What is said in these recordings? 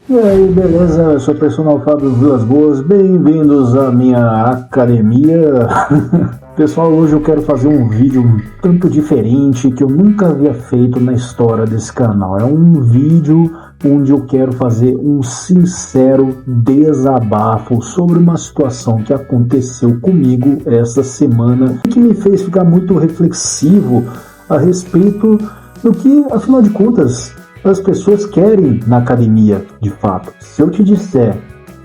E aí, beleza? Eu sou o personal Fábio Vilas Boas, bem-vindos à minha academia. Pessoal, hoje eu quero fazer um vídeo um tanto diferente que eu nunca havia feito na história desse canal. É um vídeo onde eu quero fazer um sincero desabafo sobre uma situação que aconteceu comigo essa semana e que me fez ficar muito reflexivo a respeito do que, afinal de contas, as pessoas querem na academia, de fato. Se eu te disser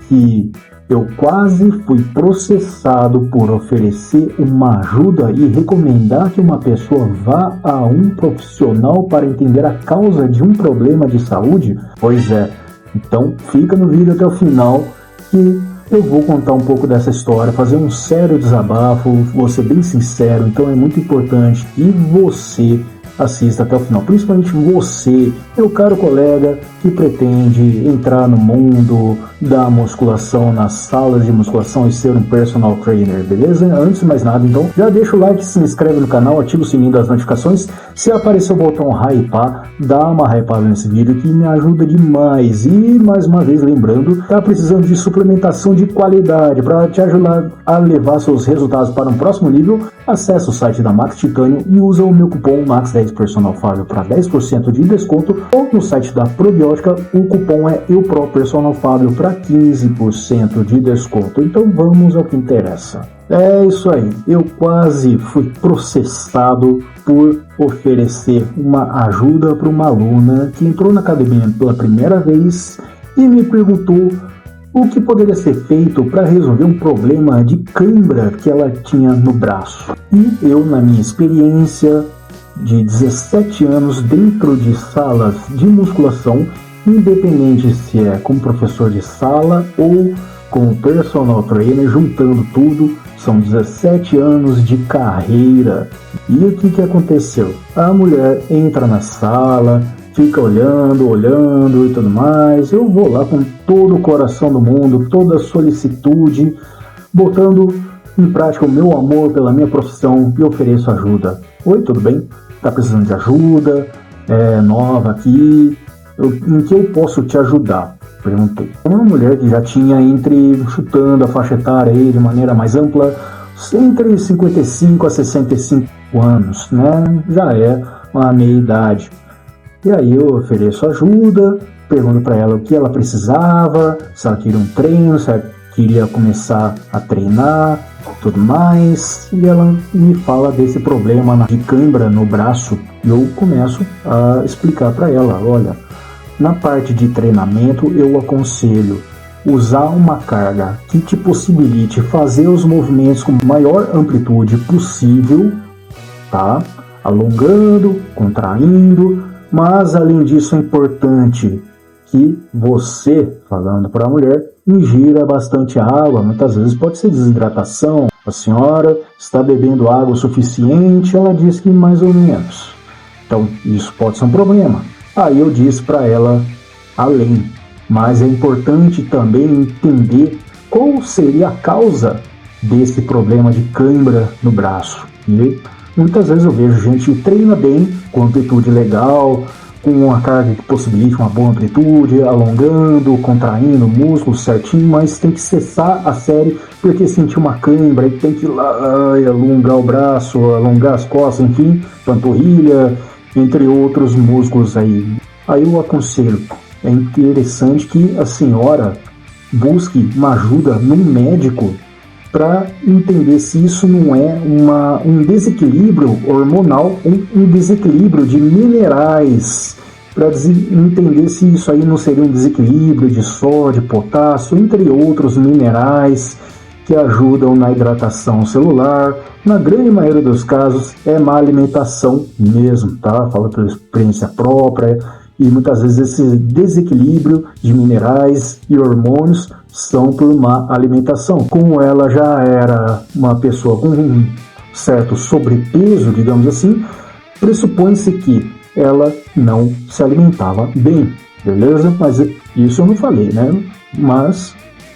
que eu quase fui processado por oferecer uma ajuda e recomendar que uma pessoa vá a um profissional para entender a causa de um problema de saúde, pois é. Então fica no vídeo até o final que eu vou contar um pouco dessa história, fazer um sério desabafo, vou ser bem sincero, então é muito importante que você assista até o final, principalmente você, meu caro colega que pretende entrar no mundo da musculação, nas salas de musculação e ser um personal trainer, beleza? Antes de mais nada, então, já deixa o like, se inscreve no canal, ativa o sininho das notificações. Se aparecer o botão hypar, dá uma hypada nesse vídeo que me ajuda demais. E, mais uma vez, lembrando, tá precisando de suplementação de qualidade para te ajudar a levar seus resultados para um próximo nível? Acesse o site da Max Titânio e usa o meu cupom MAX10PersonalFábio para 10% de desconto, ou no site da Probiótica o cupom é EUPROPersonalFábio para 15% de desconto. Então vamos ao que interessa. É isso aí, eu quase fui processado por oferecer uma ajuda para uma aluna que entrou na academia pela primeira vez e me perguntou o que poderia ser feito para resolver um problema de cãibra que ela tinha no braço. E eu, na minha experiência de 17 anos dentro de salas de musculação, independente se é como professor de sala ou como personal trainer, juntando tudo, são 17 anos de carreira. E o que aconteceu? A mulher entra na sala, fica olhando e tudo mais. Eu vou lá com todo o coração do mundo, toda a solicitude, botando em prática o meu amor pela minha profissão e ofereço ajuda. Oi, tudo bem? Tá precisando de ajuda? É nova aqui? Em que eu posso te ajudar? Perguntei. Uma mulher que já tinha chutando a faixa etária aí de maneira mais ampla, entre 55 a 65 anos, né? Já é uma meia idade. E aí eu ofereço ajuda, pergunto para ela o que ela precisava, se ela queria um treino, se ela queria começar a treinar, tudo mais. E ela me fala desse problema de cãibra no braço. E eu começo a explicar para ela, olha, na parte de treinamento eu aconselho usar uma carga que te possibilite fazer os movimentos com maior amplitude possível, tá? Alongando, contraindo, mas além disso é importante que você, falando para a mulher, ingira bastante água. Muitas vezes pode ser desidratação. A senhora está bebendo água o suficiente? Ela diz que mais ou menos. Então isso pode ser um problema. Aí eu disse para ela além, mas é importante também entender qual seria a causa desse problema de cãibra no braço. E muitas vezes eu vejo gente que treina bem, com amplitude legal, com uma carga que possibilite uma boa amplitude, alongando, contraindo o músculo certinho, mas tem que cessar a série porque sentiu uma cãibra e tem que ir lá alongar o braço, alongar as costas, enfim, panturrilha, entre outros músculos aí. Aí eu aconselho, é interessante que a senhora busque uma ajuda num médico para entender se isso não é um desequilíbrio hormonal, um desequilíbrio de minerais, para entender se isso aí não seria um desequilíbrio de sódio, potássio, entre outros minerais que ajudam na hidratação celular. Na grande maioria dos casos é má alimentação mesmo, tá? Falo pela experiência própria. E muitas vezes esse desequilíbrio de minerais e hormônios são por má alimentação. Como ela já era uma pessoa com um certo sobrepeso, digamos assim, pressupõe-se que ela não se alimentava bem, beleza? Mas isso eu não falei, né? Mas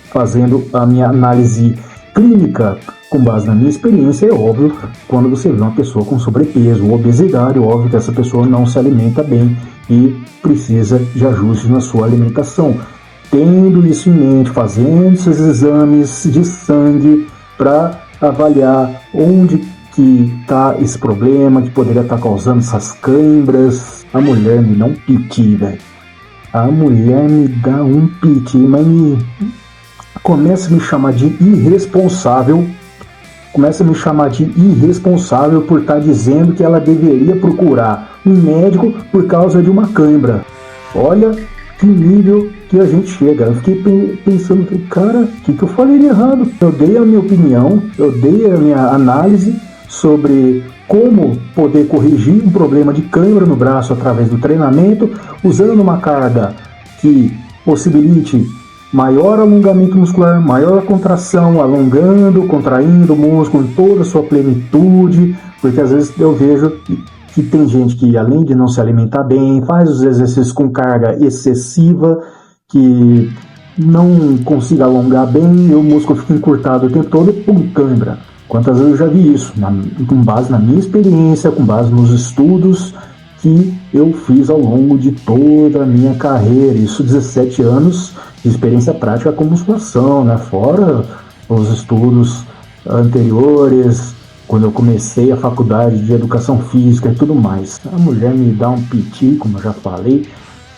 fazendo a minha análise clínica com base na minha experiência, é óbvio, quando você vê uma pessoa com sobrepeso ou obesidade, óbvio que essa pessoa não se alimenta bem e precisa de ajustes na sua alimentação. tendo isso em mente, fazendo esses exames de sangue para avaliar onde que está esse problema, que poderia estar causando essas câimbras. A mulher me dá um piti, velho. A mulher me dá um piti, mas começa a me chamar de irresponsável. Começa a me chamar de irresponsável por estar dizendo que ela deveria procurar um médico por causa de uma cãibra. Olha que nível que a gente chega. Eu fiquei pensando, cara, o que eu falei de errado? Eu dei a minha opinião, eu dei a minha análise sobre como poder corrigir um problema de cãibra no braço através do treinamento, usando uma carga que possibilite maior alongamento muscular, maior contração, alongando, contraindo o músculo em toda a sua plenitude, porque às vezes eu vejo que tem gente que, além de não se alimentar bem, faz os exercícios com carga excessiva, que não consiga alongar bem e o músculo fica encurtado o tempo todo, pum, cãibra. Quantas vezes eu já vi isso, com base na minha experiência, com base nos estudos que eu fiz ao longo de toda a minha carreira, isso 17 anos de experiência prática com musculação, né? Fora os estudos anteriores, quando eu comecei a faculdade de educação física e tudo mais. A mulher me dá um piti, como eu já falei,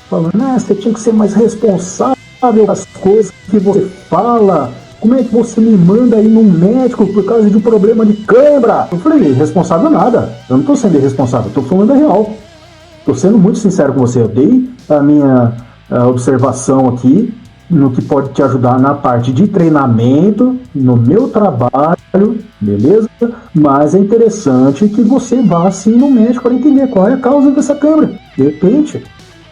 falando, você tinha que ser mais responsável das coisas que você fala. Como é que você me manda ir num médico por causa de um problema de cãibra? Eu falei, responsável nada. Eu não estou sendo irresponsável, estou falando a real. Estou sendo muito sincero com você. Eu dei a minha observação aqui no que pode te ajudar na parte de treinamento, no meu trabalho, beleza? Mas é interessante que você vá assim no médico para entender qual é a causa dessa cãibra. De repente,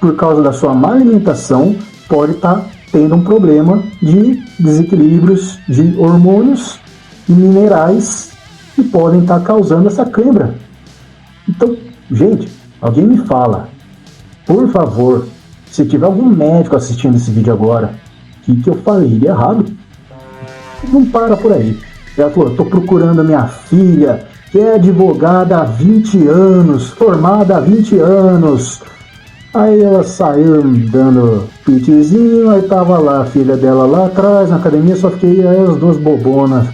por causa da sua má alimentação, pode estar tendo um problema de desequilíbrios de hormônios e minerais que podem estar causando essa cãibra. Então, gente, alguém me fala, por favor, se tiver algum médico assistindo esse vídeo agora, que eu falei de errado, não para por aí. Ela falou, estou procurando a minha filha, que é advogada há 20 anos, formada há 20 anos. Aí ela saiu dando pitizinho, aí tava lá a filha dela lá atrás na academia, só que aí as duas bobonas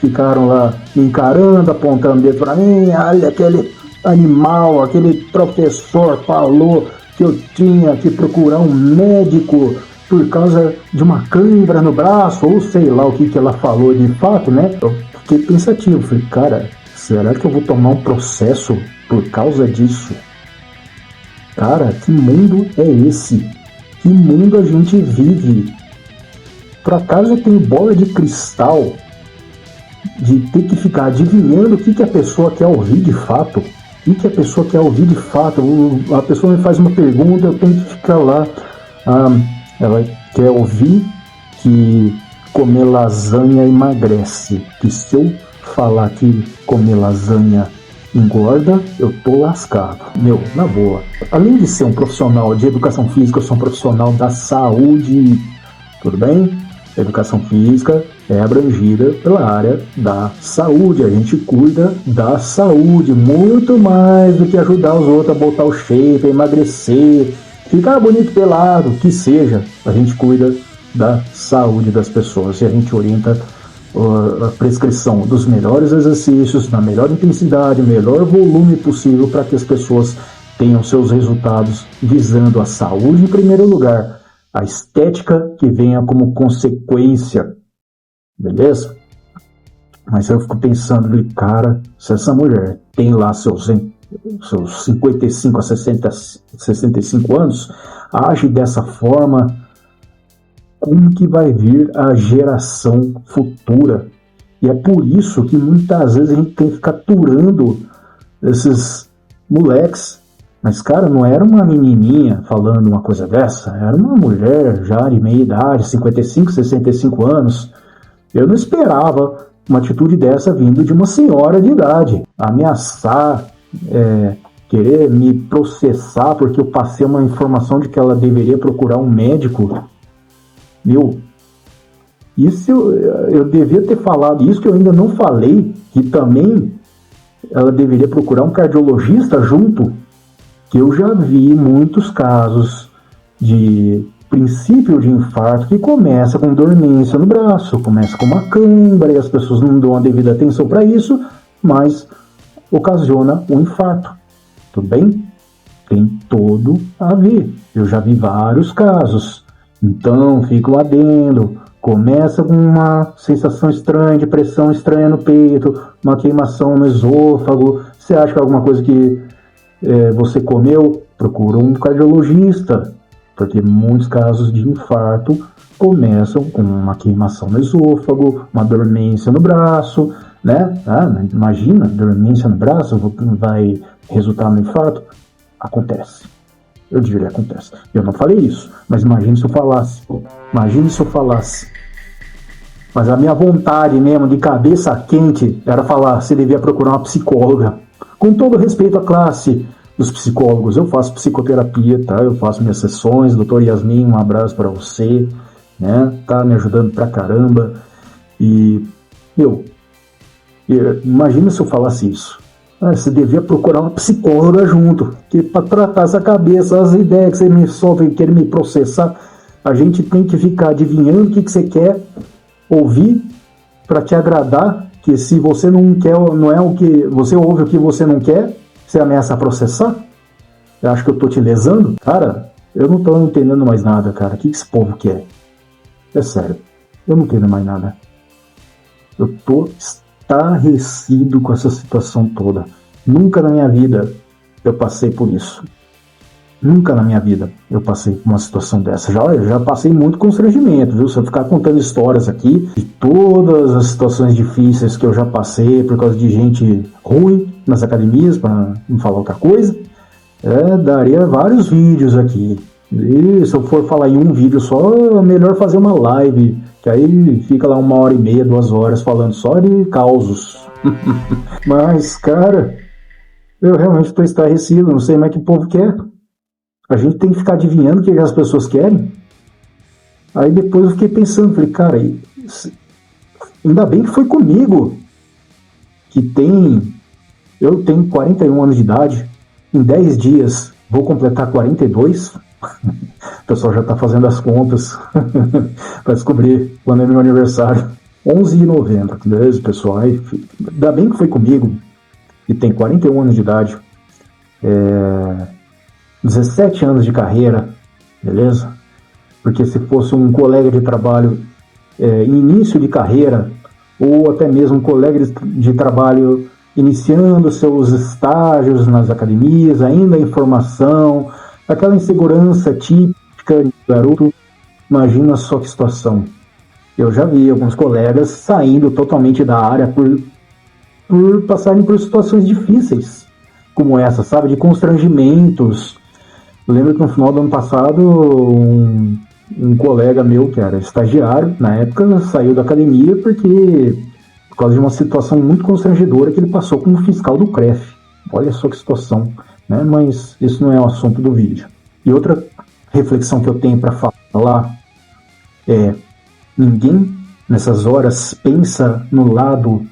ficaram lá me encarando, apontando o dedo pra mim, olha aquele animal, aquele professor falou que eu tinha que procurar um médico por causa de uma cãibra no braço, ou sei lá o que ela falou de fato, né? Eu fiquei pensativo, falei, cara, será que eu vou tomar um processo por causa disso? Cara, que mundo é esse? Que mundo a gente vive? Por acaso eu tenho bola de cristal de ter que ficar adivinhando o que a pessoa quer ouvir de fato? O que a pessoa quer ouvir de fato? A pessoa me faz uma pergunta, eu tenho que ficar lá. Ela quer ouvir que comer lasanha emagrece. Que se eu falar que comer lasanha engorda, eu tô lascado. Meu, na boa. Além de ser um profissional de educação física, eu sou um profissional da saúde. Tudo bem? A educação física é abrangida pela área da saúde. A gente cuida da saúde muito mais do que ajudar os outros a botar o shape, a emagrecer, ficar bonito pelado, que seja. A gente cuida da saúde das pessoas e a gente orienta a prescrição dos melhores exercícios, na melhor intensidade, melhor volume possível para que as pessoas tenham seus resultados visando a saúde em primeiro lugar, a estética que venha como consequência, beleza? Mas eu fico pensando, cara, se essa mulher tem lá seus 55 a 65 anos, age dessa forma, como que vai vir a geração futura? E é por isso que muitas vezes a gente tem que ficar aturando esses moleques. Mas, cara, não era uma menininha falando uma coisa dessa, era uma mulher já de meia idade, 55, 65 anos. Eu não esperava uma atitude dessa vindo de uma senhora de idade. Ameaçar, querer me processar porque eu passei uma informação de que ela deveria procurar um médico. Meu, isso eu devia ter falado, isso que eu ainda não falei, que também ela deveria procurar um cardiologista junto, que eu já vi muitos casos de princípio de infarto que começa com dormência no braço, começa com uma câimbra e as pessoas não dão a devida atenção para isso, mas ocasiona um infarto. Tudo bem? Tem todo a ver. Eu já vi vários casos. Então, fica o adendo. Começa com uma sensação estranha, de pressão estranha no peito, uma queimação no esôfago. Você acha que é alguma coisa que você comeu? Procura um cardiologista, porque muitos casos de infarto começam com uma queimação no esôfago, uma dormência no braço, né? Imagina, dormência no braço vai resultar no infarto? Acontece. Eu diria que acontece. Eu não falei isso, mas imagine se eu falasse. Imagine se eu falasse. Mas a minha vontade mesmo, de cabeça quente, era falar, você devia procurar uma psicóloga. Com todo respeito à classe dos psicólogos, eu faço psicoterapia, tá? Eu faço minhas sessões, doutor Yasmin, um abraço para você, né? Tá me ajudando pra caramba. E, imagina se eu falasse isso. Você devia procurar uma psicóloga junto, que para tratar essa cabeça, as ideias que você me solta e quer me processar, a gente tem que ficar adivinhando o que você quer ouvir para te agradar, que se você não quer, não é o que você ouve o que você não quer, você ameaça processar? Eu acho que eu tô te lesando? Cara, eu não tô entendendo mais nada, cara. O que esse povo quer? É sério, eu não entendo mais nada. Eu tô estarrecido com essa situação toda. Nunca na minha vida eu passei por isso. Nunca na minha vida eu passei por uma situação dessa. Já passei muito constrangimento, viu? Se eu ficar contando histórias aqui de todas as situações difíceis que eu já passei por causa de gente ruim nas academias, para não falar outra coisa, daria vários vídeos aqui. E se eu for falar em um vídeo só, é melhor fazer uma live, que aí fica lá 1h30, 2 horas falando só de causos. Mas, cara, eu realmente estou estarrecido, não sei mais o que o povo quer. A gente tem que ficar adivinhando o que as pessoas querem. Aí depois eu fiquei pensando, falei, cara, ainda bem que foi comigo, eu tenho 41 anos de idade, em 10 dias vou completar 42. O pessoal já está fazendo as contas para descobrir quando é meu aniversário. 11 de novembro, beleza, pessoal? Ainda bem que foi comigo, que tem 41 anos de idade, 17 anos de carreira, beleza? Porque se fosse um colega de trabalho início de carreira, ou até mesmo um colega de trabalho iniciando seus estágios nas academias, ainda em formação, aquela insegurança típica de garoto, imagina só que situação. Eu já vi alguns colegas saindo totalmente da área por passarem por situações difíceis, como essa, sabe, de constrangimentos. Eu lembro que no final do ano passado, um colega meu, que era estagiário, na época, saiu da academia por causa de uma situação muito constrangedora que ele passou com o fiscal do CREF. Olha só que situação, né? Mas isso não é o assunto do vídeo. E outra reflexão que eu tenho para falar é: ninguém nessas horas pensa no lado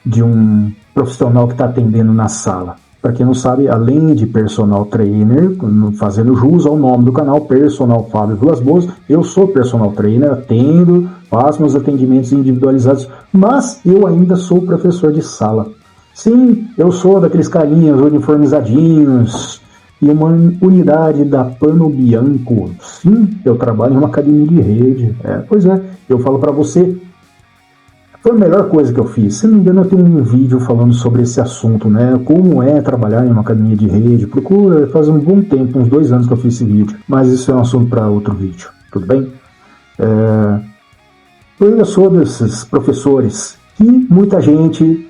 de um profissional que está atendendo na sala. Para quem não sabe, além de personal trainer, fazendo jus ao nome do canal, Personal Fábio Vilas Boas, eu sou personal trainer, atendo, faço meus atendimentos individualizados, mas eu ainda sou professor de sala. Sim, eu sou daqueles carinhas uniformizadinhos e uma unidade da Pano Bianco. Sim, eu trabalho em uma academia de rede. Pois é, eu falo para você, foi a melhor coisa que eu fiz. Se não me engano, eu tenho um vídeo falando sobre esse assunto, né? Como é trabalhar em uma academia de rede. Procura, faz um bom tempo, uns 2 anos que eu fiz esse vídeo. Mas isso é um assunto para outro vídeo, tudo bem? Eu ainda sou desses professores que muita gente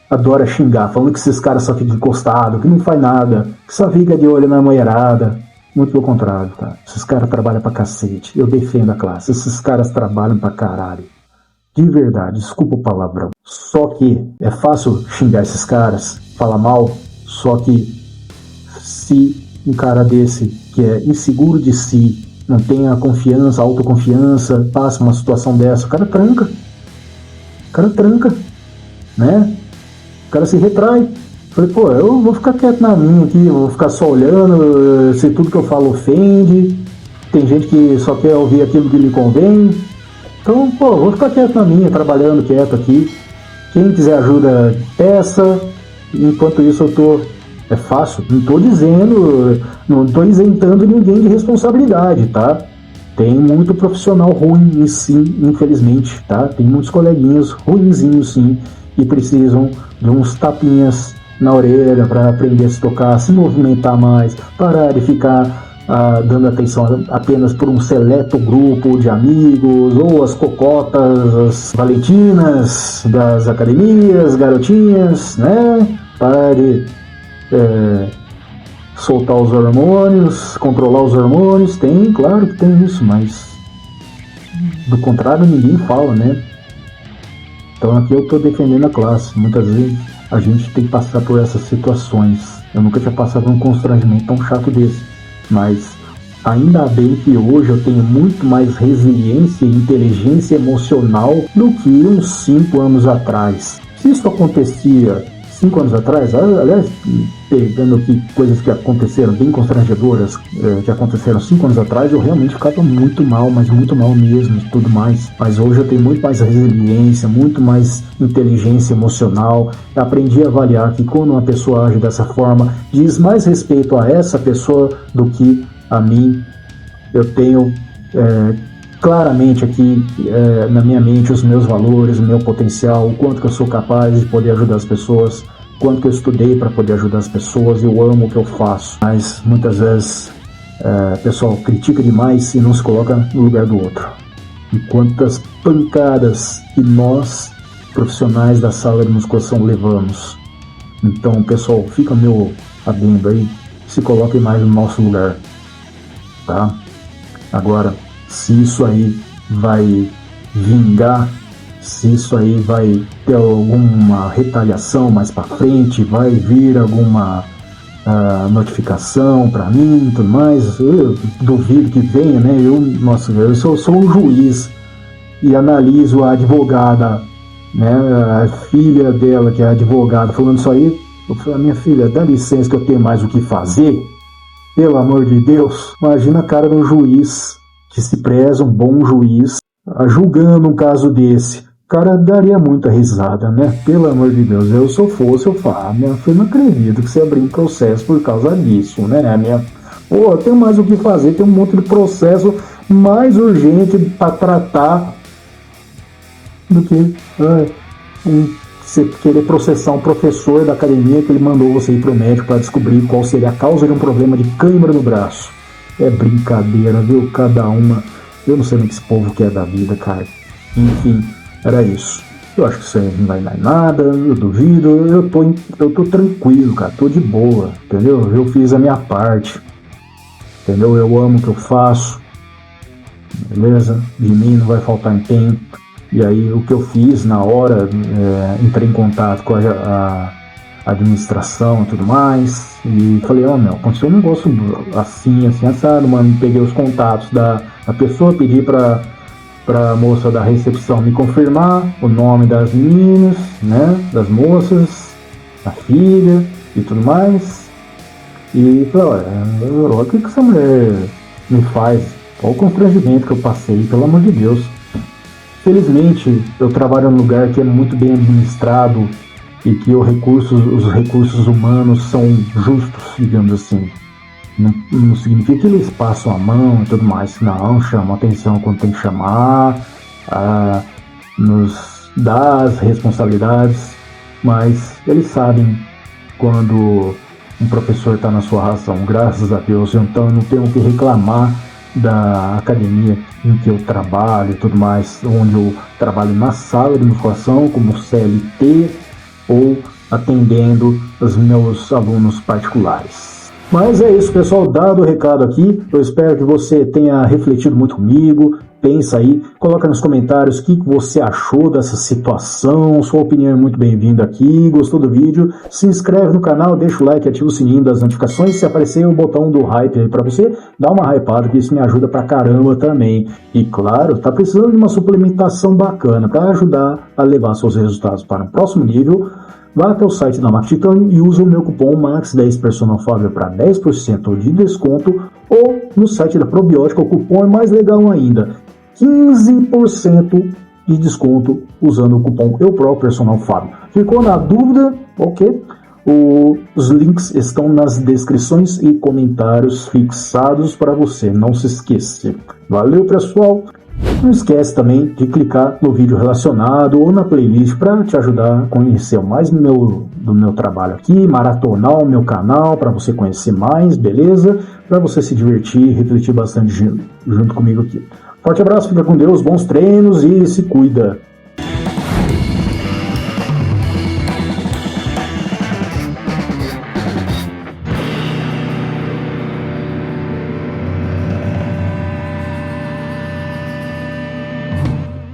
adora xingar, falando que esses caras só ficam encostados, que não faz nada, que só fica de olho na mulherada. Muito pelo contrário, tá? Esses caras trabalham pra cacete. Eu defendo a classe. Esses caras trabalham pra caralho. De verdade, desculpa o palavrão. Só que é fácil xingar esses caras, falar mal, só que se um cara desse, que é inseguro de si, não tem a confiança, a autoconfiança, passa uma situação dessa, o cara tranca. Né? O cara se retrai. Falei, pô, eu vou ficar quieto na minha aqui, eu vou ficar só olhando, se tudo que eu falo ofende. tem gente que só quer ouvir aquilo que lhe convém. Então, pô, vou ficar quieto na minha, trabalhando quieto aqui. Quem quiser ajuda, peça. Enquanto isso eu tô... É fácil, não tô dizendo, não tô isentando ninguém de responsabilidade, tá? Tem muito profissional ruim, sim, infelizmente, tá? Tem muitos coleguinhas ruinzinhos, sim, que precisam de uns tapinhas na orelha para aprender a se tocar, se movimentar mais, parar de ficar dando atenção apenas por um seleto grupo de amigos, ou as cocotas, as valentinas das academias, garotinhas, né? Parar de soltar os hormônios, controlar os hormônios. Tem, claro que tem isso, mas do contrário ninguém fala, né? Então aqui eu estou defendendo a classe. Muitas vezes a gente tem que passar por essas situações. Eu nunca tinha passado por um constrangimento tão chato desse, mas ainda bem que hoje eu tenho muito mais resiliência e inteligência emocional do que uns 5 anos atrás. Se isso acontecia 5 anos atrás, aliás, pegando aqui coisas que aconteceram bem constrangedoras, que aconteceram 5 anos atrás, eu realmente ficava muito mal, mas muito mal mesmo e tudo mais. Mas hoje eu tenho muito mais resiliência, muito mais inteligência emocional. Eu aprendi a avaliar que quando uma pessoa age dessa forma, diz mais respeito a essa pessoa do que a mim. Eu tenho claramente aqui na minha mente os meus valores, o meu potencial, o quanto que eu sou capaz de poder ajudar as pessoas, o quanto que eu estudei para poder ajudar as pessoas. Eu amo o que eu faço, mas muitas vezes o pessoal critica demais e não se coloca no lugar do outro. E quantas pancadas que nós, profissionais da sala de musculação, levamos. Então, pessoal, fica meu adendo aí, se coloquem mais no nosso lugar, tá? Agora, se isso aí vai vingar, se isso aí vai ter alguma retaliação mais para frente, vai vir alguma notificação para mim e tudo mais, eu duvido que venha, né? Eu sou um juiz e analiso a advogada, né? A filha dela, que é advogada, falando isso aí. Eu falei, minha filha, dá licença que eu tenho mais o que fazer. Pelo amor de Deus, imagina a cara de um juiz que se preza, um bom juiz, julgando um caso desse. O cara daria muita risada, né? Pelo amor de Deus, eu se eu fosse, eu falo, minha filha, não acredito que você abriu um processo por causa disso, né? Eu tenho mais o que fazer, tem um monte de processo mais urgente para tratar do que você querer processar um professor da academia que ele mandou você ir pro médico para descobrir qual seria a causa de um problema de cãibra no braço. É brincadeira, viu? Cada uma. Eu não sei nem que esse povo quer da vida, cara. Enfim, era isso. Eu acho que isso aí não vai dar nada, eu duvido. Eu tô tranquilo, cara. Tô de boa, entendeu? Eu fiz a minha parte, entendeu? Eu amo o que eu faço, beleza? De mim não vai faltar empenho. E aí o que eu fiz na hora, entrei em contato com a administração e tudo mais, e falei, aconteceu um negócio assim, assado, mano. Peguei os contatos da pessoa, pedi pra moça da recepção me confirmar o nome das meninas, né, das moças, a filha e tudo mais, e falei, olha o que essa mulher me faz, olha o constrangimento que eu passei, pelo amor de Deus. Felizmente, eu trabalho num lugar que é muito bem administrado e que os recursos humanos são justos, digamos assim. Não significa que eles passam a mão e tudo mais. Não, chamam atenção quando tem que chamar, nos dá as responsabilidades, mas eles sabem quando um professor está na sua razão, graças a Deus. Então eu não tenho o que reclamar da academia em que eu trabalho e tudo mais, onde eu trabalho na sala de musculação como CLT ou atendendo os meus alunos particulares. Mas é isso, pessoal, dado o recado aqui, eu espero que você tenha refletido muito comigo. Pensa aí, coloca nos comentários o que você achou dessa situação, sua opinião é muito bem-vinda aqui. Gostou do vídeo? Se inscreve no canal, deixa o like, ativa o sininho das notificações. Se aparecer o botão do hype aí pra você, dá uma hypada, que isso me ajuda pra caramba também. E claro, tá precisando de uma suplementação bacana para ajudar a levar seus resultados para um próximo nível. Vá até o site da Max Titanium e use o meu cupom MAX10PersonalFábio para 10% de desconto, ou no site da Probiótica o cupom é mais legal ainda, 15% de desconto usando o cupom EuProPersonalFábio. Ficou na dúvida? Ok? Os links estão nas descrições e comentários fixados para você não se esquecer. Valeu, pessoal! Não esquece também de clicar no vídeo relacionado ou na playlist para te ajudar a conhecer mais do meu trabalho aqui, maratonar o meu canal para você conhecer mais, beleza? Para você se divertir e refletir bastante junto comigo aqui. Forte abraço, fica com Deus, bons treinos e se cuida!